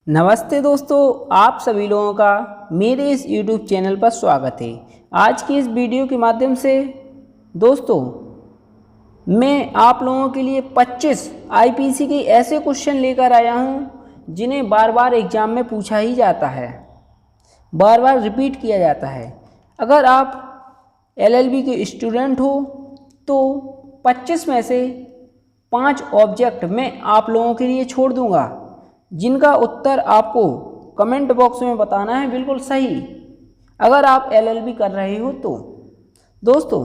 नमस्ते दोस्तों, आप सभी लोगों का मेरे इस YouTube चैनल पर स्वागत है। आज की इस वीडियो के माध्यम से दोस्तों मैं आप लोगों के लिए 25 IPC के ऐसे क्वेश्चन लेकर आया हूं जिन्हें बार बार एग्ज़ाम में पूछा ही जाता है, बार बार रिपीट किया जाता है। अगर आप LLB के स्टूडेंट हो तो 25 में से 5 ऑब्जेक्ट मैं आप लोगों के लिए छोड़ दूंगा, जिनका उत्तर आपको कमेंट बॉक्स में बताना है बिल्कुल सही, अगर आप LLB कर रहे हो तो। दोस्तों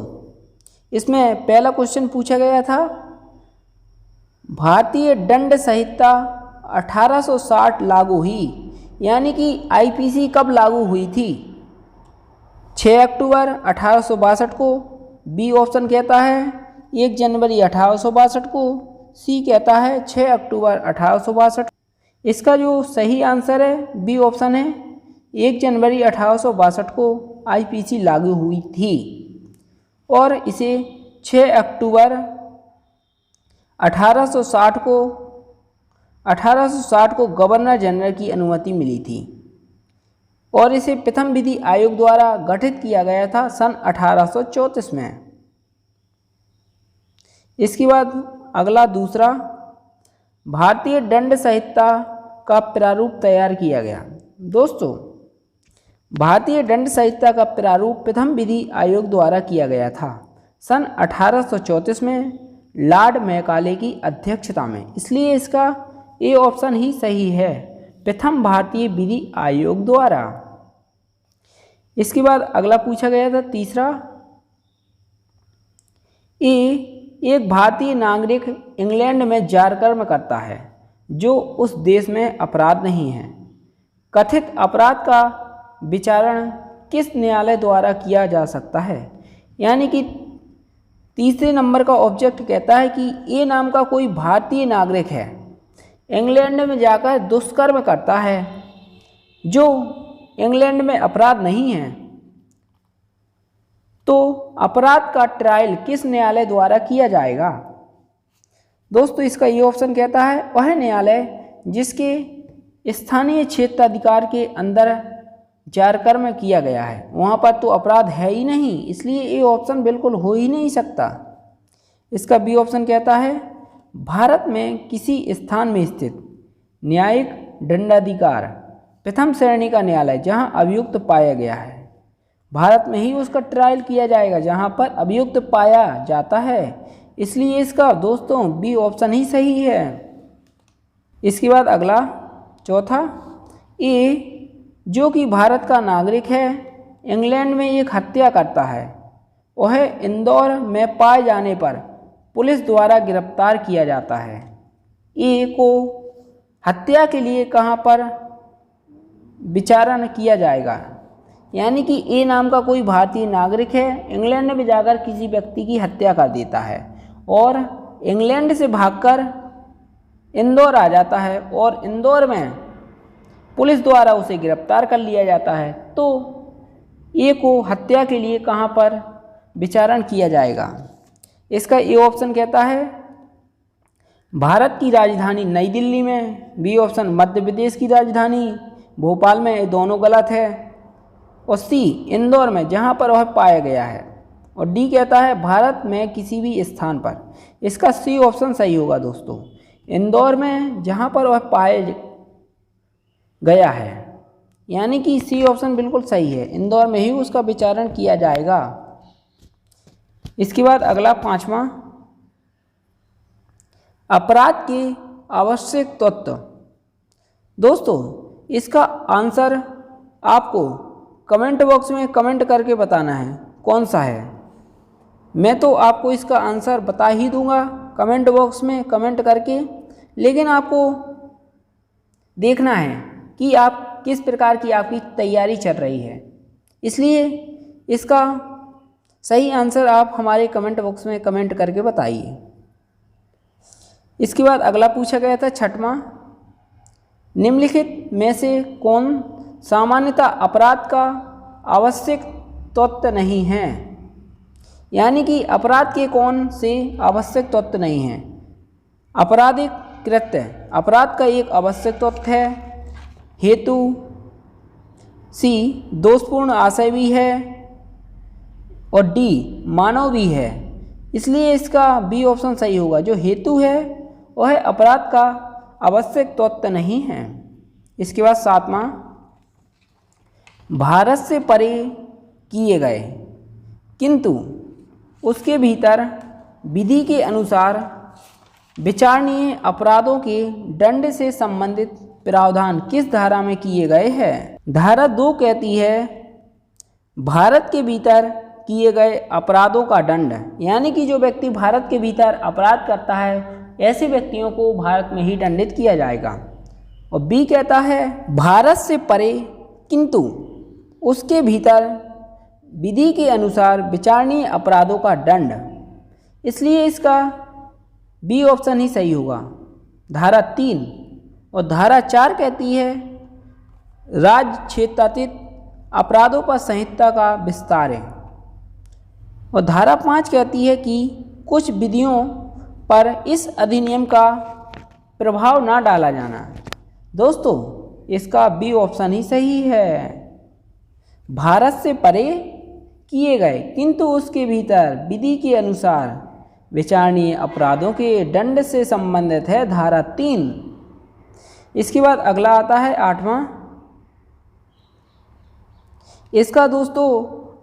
इसमें पहला क्वेश्चन पूछा गया था, भारतीय दंड संहिता 1860 लागू हुई, यानी कि IPC कब लागू हुई थी? 6 अक्टूबर 1862 को, बी ऑप्शन कहता है 1 जनवरी 1862 को, सी कहता है 6 अक्टूबर 1862। इसका जो सही आंसर है बी ऑप्शन है 1 जनवरी 1862 को IPC लागू हुई थी और इसे 6 अक्टूबर 1860 को गवर्नर जनरल की अनुमति मिली थी और इसे प्रथम विधि आयोग द्वारा गठित किया गया था सन 1834 में। इसके बाद अगला दूसरा, भारतीय दंड संहिता का प्रारूप तैयार किया गया। दोस्तों भारतीय दंड संहिता का प्रारूप प्रथम विधि आयोग द्वारा किया गया था सन 1834 में लॉर्ड मैकाले की अध्यक्षता में, इसलिए इसका ए ऑप्शन ही सही है, प्रथम भारतीय विधि आयोग द्वारा। इसके बाद अगला पूछा गया था तीसरा, एक भारतीय नागरिक इंग्लैंड में जारकर्म करता है जो उस देश में अपराध नहीं है। कथित अपराध का विचारण किस न्यायालय द्वारा किया जा सकता है? यानी कि तीसरे नंबर का ऑब्जेक्ट कहता है कि ए नाम का कोई भारतीय नागरिक है, इंग्लैंड में जाकर दुष्कर्म करता है जो इंग्लैंड में अपराध नहीं है, तो अपराध का ट्रायल किस न्यायालय द्वारा किया जाएगा? दोस्तों इसका ये ऑप्शन कहता है वह न्यायालय जिसके स्थानीय क्षेत्राधिकार के अंदर जारकर्म किया गया है, वहाँ पर तो अपराध है ही नहीं, इसलिए ये ऑप्शन बिल्कुल हो ही नहीं सकता। इसका बी ऑप्शन कहता है भारत में किसी स्थान में स्थित न्यायिक दंडाधिकार प्रथम श्रेणी का न्यायालय जहाँ अभियुक्त पाया गया है, भारत में ही उसका ट्रायल किया जाएगा जहाँ पर अभियुक्त पाया जाता है, इसलिए इसका दोस्तों बी ऑप्शन ही सही है। इसके बाद अगला चौथा, ए जो कि भारत का नागरिक है इंग्लैंड में एक हत्या करता है, वह इंदौर में पाए जाने पर पुलिस द्वारा गिरफ्तार किया जाता है। ए को हत्या के लिए कहाँ पर विचारण किया जाएगा? यानी कि ए नाम का कोई भारतीय नागरिक है, इंग्लैंड में जाकर किसी व्यक्ति की हत्या कर देता है और इंग्लैंड से भागकर इंदौर आ जाता है और इंदौर में पुलिस द्वारा उसे गिरफ्तार कर लिया जाता है, तो ए को हत्या के लिए कहाँ पर विचारण किया जाएगा? इसका ए ऑप्शन कहता है भारत की राजधानी नई दिल्ली में, बी ऑप्शन मध्य प्रदेश की राजधानी भोपाल में, ये दोनों गलत है, और सी इंदौर में जहाँ पर वह पाया गया है, और डी कहता है भारत में किसी भी स्थान पर। इसका सी ऑप्शन सही होगा दोस्तों, इंदौर में जहाँ पर वह पाया गया है, यानी कि सी ऑप्शन बिल्कुल सही है, इंदौर में ही उसका विचारण किया जाएगा। इसके बाद अगला पांचवा, अपराध के आवश्यक तत्व। दोस्तों इसका आंसर आपको कमेंट बॉक्स में कमेंट करके बताना है कौन सा है। मैं तो आपको इसका आंसर बता ही दूंगा कमेंट बॉक्स में कमेंट करके, लेकिन आपको देखना है कि आप किस प्रकार की आपकी तैयारी चल रही है, इसलिए इसका सही आंसर आप हमारे कमेंट बॉक्स में कमेंट करके बताइए। इसके बाद अगला पूछा गया था छठवां, निम्नलिखित में से कौन सामान्यतः अपराध का आवश्यक तत्व नहीं है? यानी कि अपराध के कौन से आवश्यक तत्व नहीं हैं? आपराधिक कृत्य अपराध का एक आवश्यक तत्व है, हेतु, सी दोषपूर्ण आशय भी है और डी मानव भी है। इसलिए इसका बी ऑप्शन सही होगा। जो हेतु है वह अपराध का आवश्यक तत्व नहीं है। इसके बाद 7वां, भारत से परे किए गए किंतु उसके भीतर विधि के अनुसार विचारणीय अपराधों के दंड से संबंधित प्रावधान किस धारा में किए गए हैं? धारा 2 कहती है भारत के भीतर किए गए अपराधों का दंड, यानी कि जो व्यक्ति भारत के भीतर अपराध करता है ऐसे व्यक्तियों को भारत में ही दंडित किया जाएगा। और बी कहता है भारत से परे किंतु उसके भीतर विधि के अनुसार विचारणीय अपराधों का दंड। इसलिए इसका बी ऑप्शन ही सही होगा। धारा 3 और धारा 4 कहती है राज्य क्षेत्रातीत अपराधों पर संहिता का विस्तार है। और धारा 5 कहती है कि कुछ विधियों पर इस अधिनियम का प्रभाव ना डाला जाना। दोस्तों इसका बी ऑप्शन ही सही है। भारत से परे किए गए किंतु उसके भीतर विधि के अनुसार विचारणीय अपराधों के दंड से संबंधित है धारा 3। इसके बाद अगला आता है 8वां। इसका दोस्तों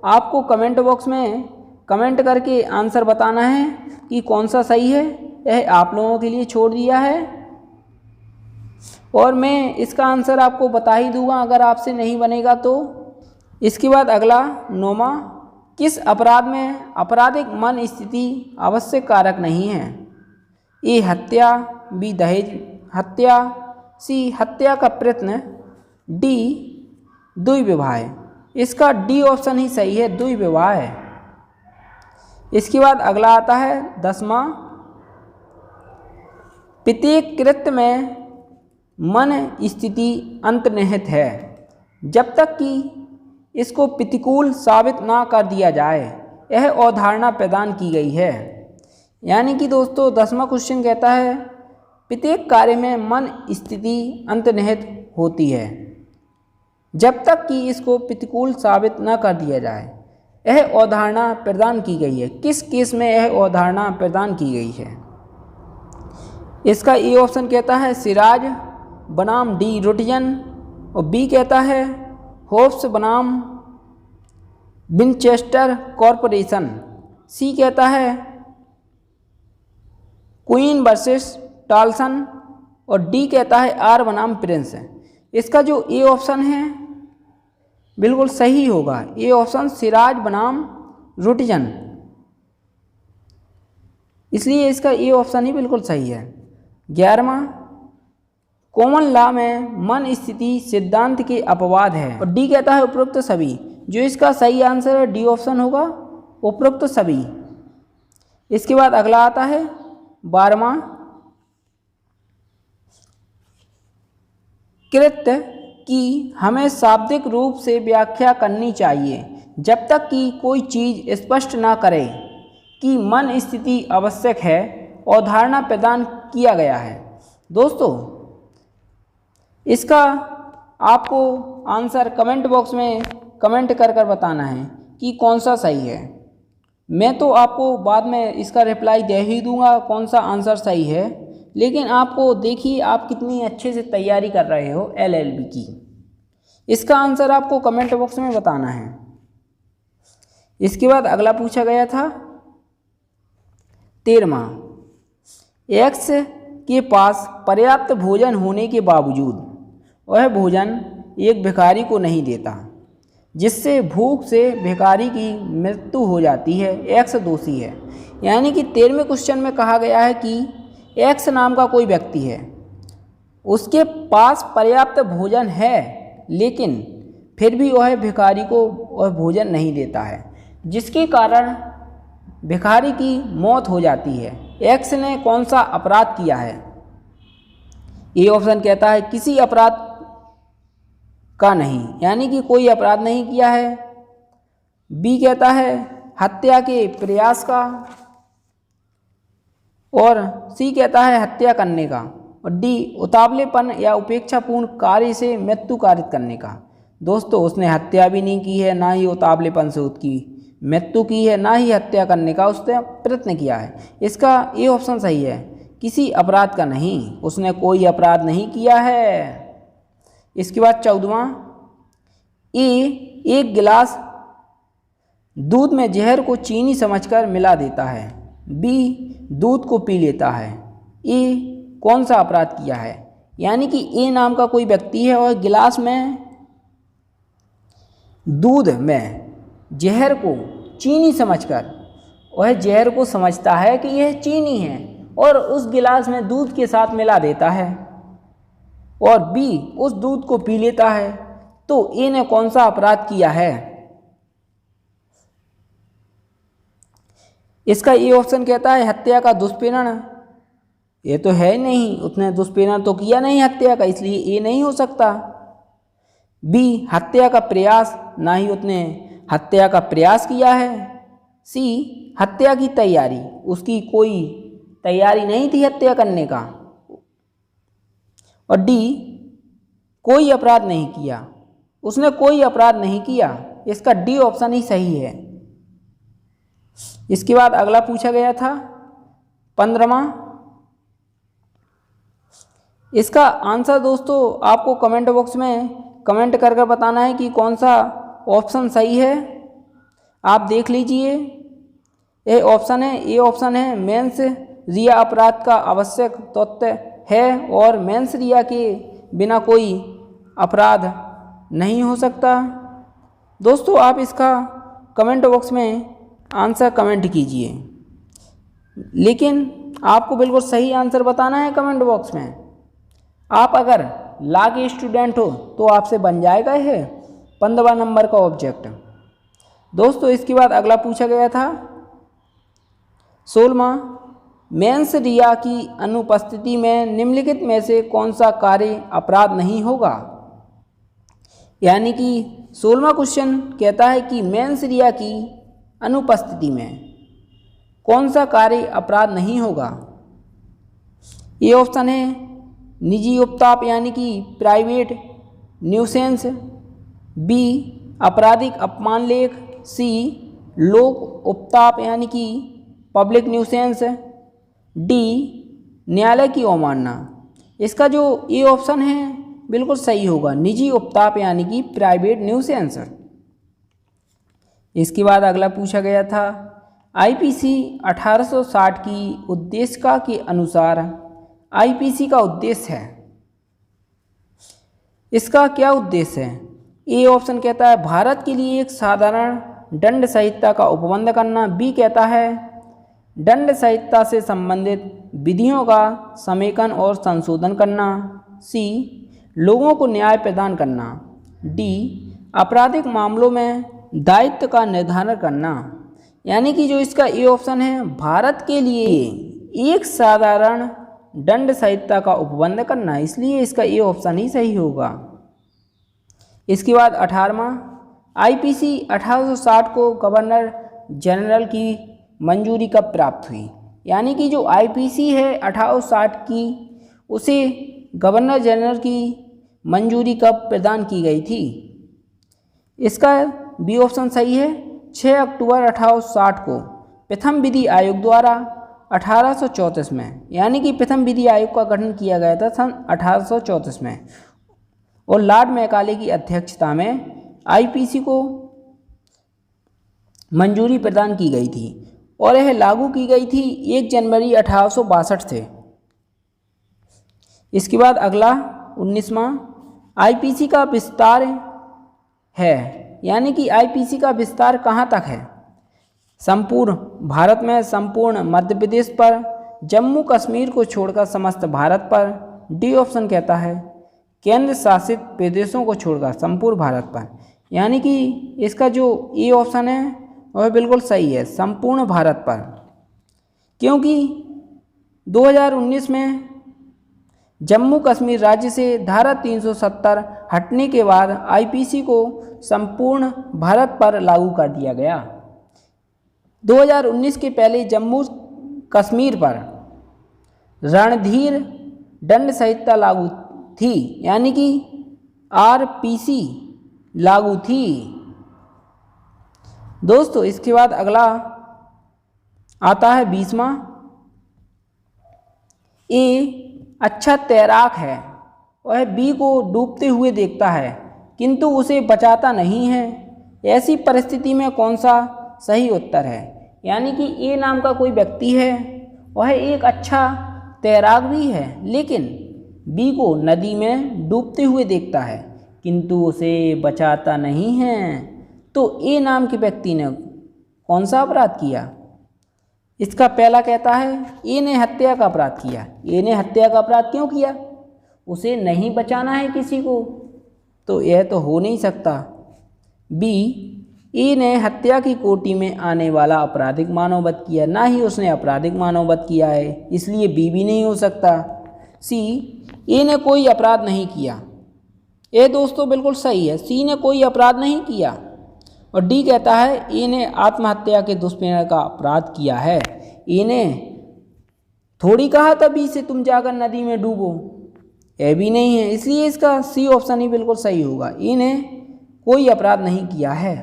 आपको कमेंट बॉक्स में कमेंट करके आंसर बताना है कि कौन सा सही है। यह आप लोगों के लिए छोड़ दिया है और मैं इसका आंसर आपको बता ही दूंगा अगर आपसे नहीं बनेगा तो। इसके बाद अगला 9वां, किस अपराध में आपराधिक मन स्थिति आवश्यक कारक नहीं है? ए हत्या, बी दहेज हत्या, सी हत्या का प्रयत्न, डी दुर्व्यवहार। इसका डी ऑप्शन ही सही है, दुर्व्यवहार। इसके बाद अगला आता है 10वां, प्रत्येक कृत्य में मन स्थिति अंतर्निहित है जब तक कि इसको प्रतिकूल साबित ना कर दिया जाए, यह अवधारणा प्रदान की गई है। यानी कि दोस्तों 10वां क्वेश्चन कहता है प्रत्येक कार्य में मन स्थिति अंतर्निहित होती है जब तक कि इसको प्रतिकूल साबित न कर दिया जाए, यह अवधारणा प्रदान की गई है। किस केस में यह अवधारणा प्रदान की गई है? इसका ए ऑप्शन कहता है सिराज बनाम डी रोटियन, और बी कहता है होप्स बनाम विनचेस्टर कॉरपोरेशन, सी कहता है क्वीन वर्सेस टालसन, और डी कहता है आर बनाम प्रिंस। इसका जो ए ऑप्शन है बिल्कुल सही होगा। ए ऑप्शन सिराज बनाम रोटियन, इसलिए इसका ए ऑप्शन ही बिल्कुल सही है। 11वां, कॉमन लॉ में मन स्थिति सिद्धांत के अपवाद है, और डी कहता है उपरोक्त सभी। जो इसका सही आंसर है डी ऑप्शन होगा, उपरोक्त सभी। इसके बाद अगला आता है 12वां, कृत्य की हमें शाब्दिक रूप से व्याख्या करनी चाहिए जब तक कि कोई चीज़ स्पष्ट ना करे कि मन स्थिति आवश्यक है और धारणा प्रदान किया गया है। दोस्तों इसका आपको आंसर कमेंट बॉक्स में कमेंट कर कर बताना है कि कौन सा सही है। मैं तो आपको बाद में इसका रिप्लाई दे ही दूंगा कौन सा आंसर सही है, लेकिन आपको देखिए आप कितनी अच्छे से तैयारी कर रहे हो LLB की। इसका आंसर आपको कमेंट बॉक्स में बताना है। इसके बाद अगला पूछा गया था 13वां, एक्स के पास पर्याप्त भोजन होने के बावजूद वह भोजन एक भिखारी को नहीं देता, जिससे भूख से भिखारी की मृत्यु हो जाती है, एक्स दोषी है। यानी कि 13वें क्वेश्चन में कहा गया है कि एक्स नाम का कोई व्यक्ति है, उसके पास पर्याप्त भोजन है लेकिन फिर भी वह भिखारी को वह भोजन नहीं देता है, जिसके कारण भिखारी की मौत हो जाती है। एक्स ने कौन सा अपराध किया है? ए ऑप्शन कहता है किसी अपराध का नहीं, यानी कि कोई अपराध नहीं किया है। बी कहता है हत्या के प्रयास का, और सी कहता है हत्या करने का, और डी उतावलेपन या उपेक्षापूर्ण कार्य से मृत्यु कारित करने का। दोस्तों उसने हत्या भी नहीं की है, ना ही उतावलेपन से उसकी मृत्यु की है, ना ही हत्या करने का उसने प्रयत्न किया है। इसका ये ऑप्शन सही है, किसी अपराध का नहीं, उसने कोई अपराध नहीं किया है। इसके बाद 14वां, ए एक गिलास दूध में जहर को चीनी समझकर मिला देता है, बी दूध को पी लेता है। ए कौन सा अपराध किया है? यानी कि ए नाम का कोई व्यक्ति है और गिलास में दूध में जहर को चीनी समझकर, वह जहर को समझता है कि यह चीनी है और उस गिलास में दूध के साथ मिला देता है, और बी उस दूध को पी लेता है। तो ए ने कौन सा अपराध किया है? इसका ये ऑप्शन कहता है हत्या का दुष्प्रेरण। ये तो है नहीं, उसने दुष्प्रेरण तो किया नहीं हत्या का, इसलिए ये नहीं हो सकता। बी हत्या का प्रयास, ना ही उसने हत्या का प्रयास किया है। सी हत्या की तैयारी, उसकी कोई तैयारी नहीं थी हत्या करने का। और डी कोई अपराध नहीं किया, उसने कोई अपराध नहीं किया। इसका डी ऑप्शन ही सही है। इसके बाद अगला पूछा गया था 15वां, इसका आंसर दोस्तों आपको कमेंट बॉक्स में कमेंट कर बताना है कि कौन सा ऑप्शन सही है। आप देख लीजिए, ये ऑप्शन है, ये ऑप्शन है मेंस रिया अपराध का आवश्यक तथ्य है और मेंस रिया के बिना कोई अपराध नहीं हो सकता। दोस्तों आप इसका कमेंट बॉक्स में आंसर कमेंट कीजिए, लेकिन आपको बिल्कुल सही आंसर बताना है कमेंट बॉक्स में। आप अगर लॉ के स्टूडेंट हो तो आपसे बन जाएगा यह 15वां नंबर का ऑब्जेक्ट। दोस्तों इसके बाद अगला पूछा गया था 16वां, मेंस रिया की अनुपस्थिति में निम्नलिखित में से कौन सा कार्य अपराध नहीं होगा। यानी कि 16वां क्वेश्चन कहता है कि मेंस रिया की अनुपस्थिति में कौन सा कार्य अपराध नहीं होगा। ये ऑप्शन है निजी उपताप यानी कि प्राइवेट न्यूसेंस, बी आपराधिक अपमान लेख, सी लोक उपताप यानी कि पब्लिक न्यूसेंस, डी न्यायालय की अवमानना। इसका जो ये ऑप्शन है बिल्कुल सही होगा, निजी उपताप यानी कि प्राइवेट न्यूसेंस। इसके बाद अगला पूछा गया था आईपीसी 1860 की उद्देशिका के अनुसार आईपीसी का उद्देश्य है। इसका क्या उद्देश्य है? ए ऑप्शन कहता है भारत के लिए एक साधारण दंड संहिता का उपबंध करना, बी कहता है दंड संहिता से संबंधित विधियों का समेकन और संशोधन करना, सी लोगों को न्याय प्रदान करना, डी आपराधिक मामलों में दायित्व का निर्धारण करना। यानी कि जो इसका ए ऑप्शन है भारत के लिए एक साधारण दंड संहिता का उपबंध करना, इसलिए इसका ए ऑप्शन ही सही होगा। इसके बाद 18वां, आईपीसी 1860 को गवर्नर जनरल की मंजूरी कब प्राप्त हुई। यानी कि जो आईपीसी है 1860 की, उसे गवर्नर जनरल की मंजूरी कब प्रदान की गई थी। इसका बी ऑप्शन सही है, 6 अक्टूबर 1860 को प्रथम विधि आयोग द्वारा 1834 में, यानी कि प्रथम विधि आयोग का गठन किया गया था सन 1834 में, और लॉर्ड मैकाले की अध्यक्षता में आईपीसी को मंजूरी प्रदान की गई थी और यह लागू की गई थी 1 जनवरी 1862 से। इसके बाद अगला 19वां, आईपीसी का विस्तार है। यानी कि आईपीसी का विस्तार कहाँ तक है? संपूर्ण भारत में, संपूर्ण मध्य प्रदेश पर, जम्मू कश्मीर को छोड़कर समस्त भारत पर, डी ऑप्शन कहता है केंद्र शासित प्रदेशों को छोड़कर संपूर्ण भारत पर। यानी कि इसका जो ए ऑप्शन है वह बिल्कुल सही है, संपूर्ण भारत पर, क्योंकि 2019 में जम्मू कश्मीर राज्य से धारा 370 हटने के बाद आईपीसी को संपूर्ण भारत पर लागू कर दिया गया। 2019 के पहले जम्मू कश्मीर पर रणधीर दंड संहिता लागू थी, यानी कि आरपीसी लागू थी। दोस्तों इसके बाद अगला आता है 20वां। ए अच्छा तैराक है, वह बी को डूबते हुए देखता है किंतु उसे बचाता नहीं है। ऐसी परिस्थिति में कौन सा सही उत्तर है? यानी कि ए नाम का कोई व्यक्ति है, वह एक अच्छा तैराक भी है, लेकिन बी को नदी में डूबते हुए देखता है किंतु उसे बचाता नहीं है। तो ए नाम के व्यक्ति ने कौन सा अपराध किया? इसका पहला कहता है ए ने हत्या का अपराध किया। ए ने हत्या का अपराध क्यों किया? उसे नहीं बचाना है किसी को, तो यह तो हो नहीं सकता। बी, ए ने हत्या की कोटि में आने वाला आपराधिक मानववध किया, ना ही उसने आपराधिक मानववध किया है, इसलिए बी भी नहीं हो सकता। सी, ए ने कोई अपराध नहीं किया। ये दोस्तों बिल्कुल सही है, सी ने कोई अपराध नहीं किया। और डी कहता है ए ने आत्महत्या के दुष्प्रेरण का अपराध किया है। ए ने थोड़ी कहा था बी से तुम जाकर नदी में डूबो, यह भी नहीं है, इसलिए इसका सी ऑप्शन ही बिल्कुल सही होगा। ए ने कोई अपराध नहीं किया है।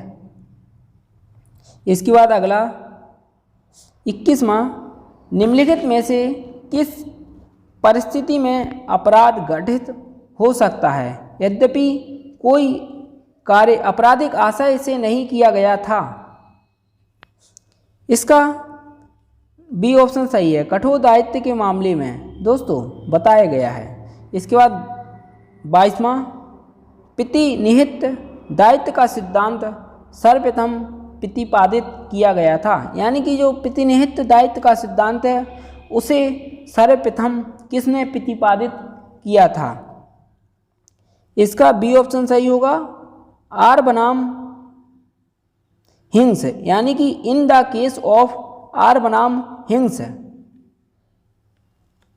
इसके बाद अगला 21वां, निम्नलिखित में से किस परिस्थिति में अपराध घटित हो सकता है यद्यपि कोई कार्य आपराधिक आशय से नहीं किया गया था? इसका बी ऑप्शन सही है, कठोर दायित्व के मामले में दोस्तों बताया गया है। इसके बाद 22वां, प्रतिनिहित दायित्व का सिद्धांत सर्वप्रथम प्रतिपादित किया गया था, यानी कि जो प्रतिनिहित दायित्व का सिद्धांत है उसे सर्वप्रथम किसने प्रतिपादित किया था? इसका बी ऑप्शन सही होगा, आर बनाम हिंस, यानी कि in the case of R बनाम हिंस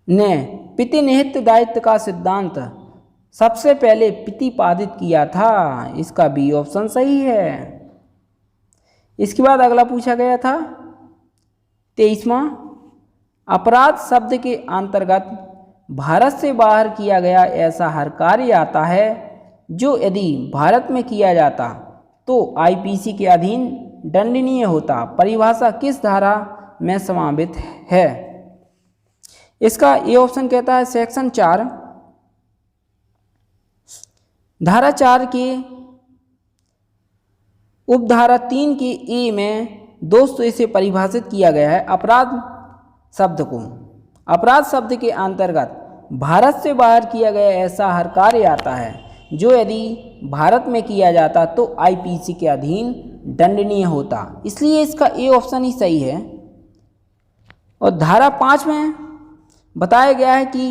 ने प्रतिनिहित दायित्व का सिद्धांत सबसे पहले प्रतिपादित किया था। इसका बी ऑप्शन सही है। इसके बाद अगला पूछा गया था 23वां, अपराध शब्द के अंतर्गत भारत से बाहर किया गया ऐसा हर कार्य आता है जो यदि भारत में किया जाता तो आईपीसी के अधीन दंडनीय होता। परिभाषा किस धारा में समावित है? इसका ए ऑप्शन कहता है सेक्शन 4, धारा 4 के उपधारा 3 के ए में दोस्तों इसे परिभाषित किया गया है। अपराध शब्द को, अपराध शब्द के अंतर्गत भारत से बाहर किया गया ऐसा हर कार्य आता है जो यदि भारत में किया जाता तो आईपीसी के अधीन दंडनीय होता, इसलिए इसका ए ऑप्शन ही सही है। और धारा 5 में बताया गया है कि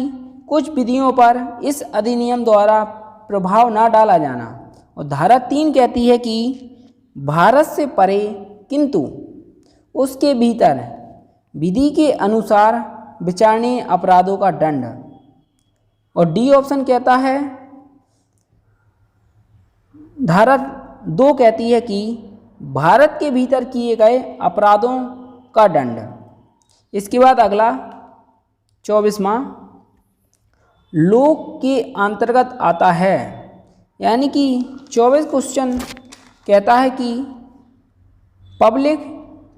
कुछ विधियों पर इस अधिनियम द्वारा प्रभाव न डाला जाना। और धारा 3 कहती है कि भारत से परे किंतु उसके भीतर विधि के अनुसार विचारणीय अपराधों का दंड। और डी ऑप्शन कहता है, धारा 2 कहती है कि भारत के भीतर किए गए अपराधों का दंड। इसके बाद अगला 24वां, लोक के अंतर्गत आता है, यानी कि 24 क्वेश्चन कहता है कि पब्लिक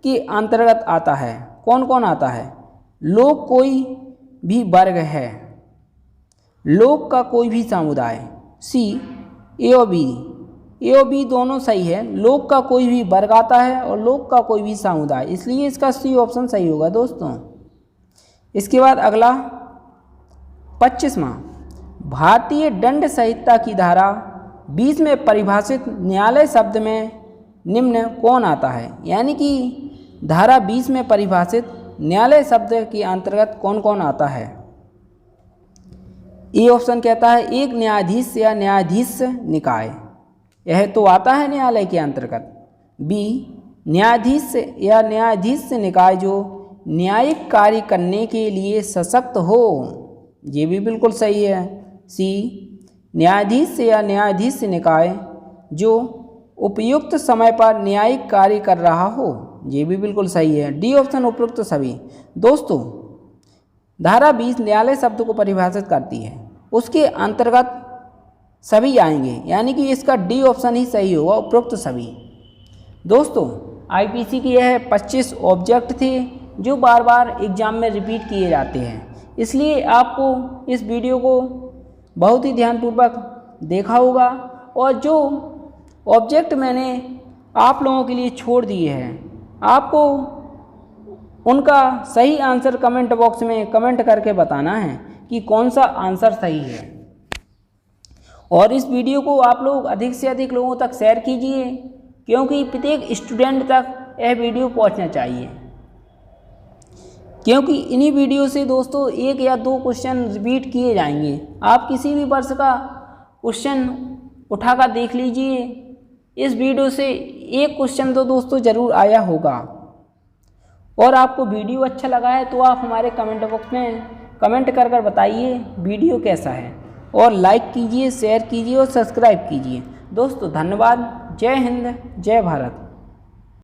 के अंतर्गत आता है। कौन कौन आता है? लोक कोई भी वर्ग है, लोक का कोई भी समुदाय। सी, ए और बी, ए और बी दोनों सही है। लोक का कोई भी वर्ग आता है और लोक का कोई भी समुदाय, इसलिए इसका सी ऑप्शन सही होगा दोस्तों। इसके बाद अगला 25वां, भारतीय दंड संहिता की धारा 20 में परिभाषित न्यायालय शब्द में निम्न कौन आता है? यानी कि धारा 20 में परिभाषित न्यायालय शब्द के अंतर्गत कौन कौन आता है? ए ऑप्शन कहता है एक न्यायाधीश या न्यायाधीश निकाय, यह तो आता है न्यायालय के अंतर्गत। बी, न्यायाधीश या न्यायाधीश निकाय जो न्यायिक कार्य करने के लिए सशक्त हो, ये भी बिल्कुल सही है। सी, न्यायाधीश या न्यायाधीश निकाय जो उपयुक्त समय पर न्यायिक कार्य कर रहा हो, ये भी बिल्कुल सही है। डी ऑप्शन उपयुक्त सभी। दोस्तों धारा 20 न्यायालय शब्द को परिभाषित करती है, उसके अंतर्गत सभी आएंगे, यानी कि इसका डी ऑप्शन ही सही होगा, उपरोक्त सभी। दोस्तों आईपीसी के यह 25 ऑब्जेक्ट थे जो बार बार एग्जाम में रिपीट किए जाते हैं, इसलिए आपको इस वीडियो को बहुत ही ध्यानपूर्वक देखा होगा और जो ऑब्जेक्ट मैंने आप लोगों के लिए छोड़ दिए हैं आपको उनका सही आंसर कमेंट बॉक्स में कमेंट करके बताना है कि कौन सा आंसर सही है। और इस वीडियो को आप लोग अधिक से अधिक लोगों तक शेयर कीजिए, क्योंकि प्रत्येक स्टूडेंट तक यह वीडियो पहुंचना चाहिए, क्योंकि इन्हीं वीडियो से दोस्तों 1 या 2 क्वेश्चन रिपीट किए जाएंगे। आप किसी भी वर्ष का क्वेश्चन उठाकर देख लीजिए, इस वीडियो से 1 क्वेश्चन तो दोस्तों ज़रूर आया होगा। और आपको वीडियो अच्छा लगा है तो आप हमारे कमेंट बॉक्स में कमेंट कर बताइए वीडियो कैसा है, और लाइक कीजिए, शेयर कीजिए और सब्सक्राइब कीजिए। दोस्तों धन्यवाद। जय हिंद, जय भारत।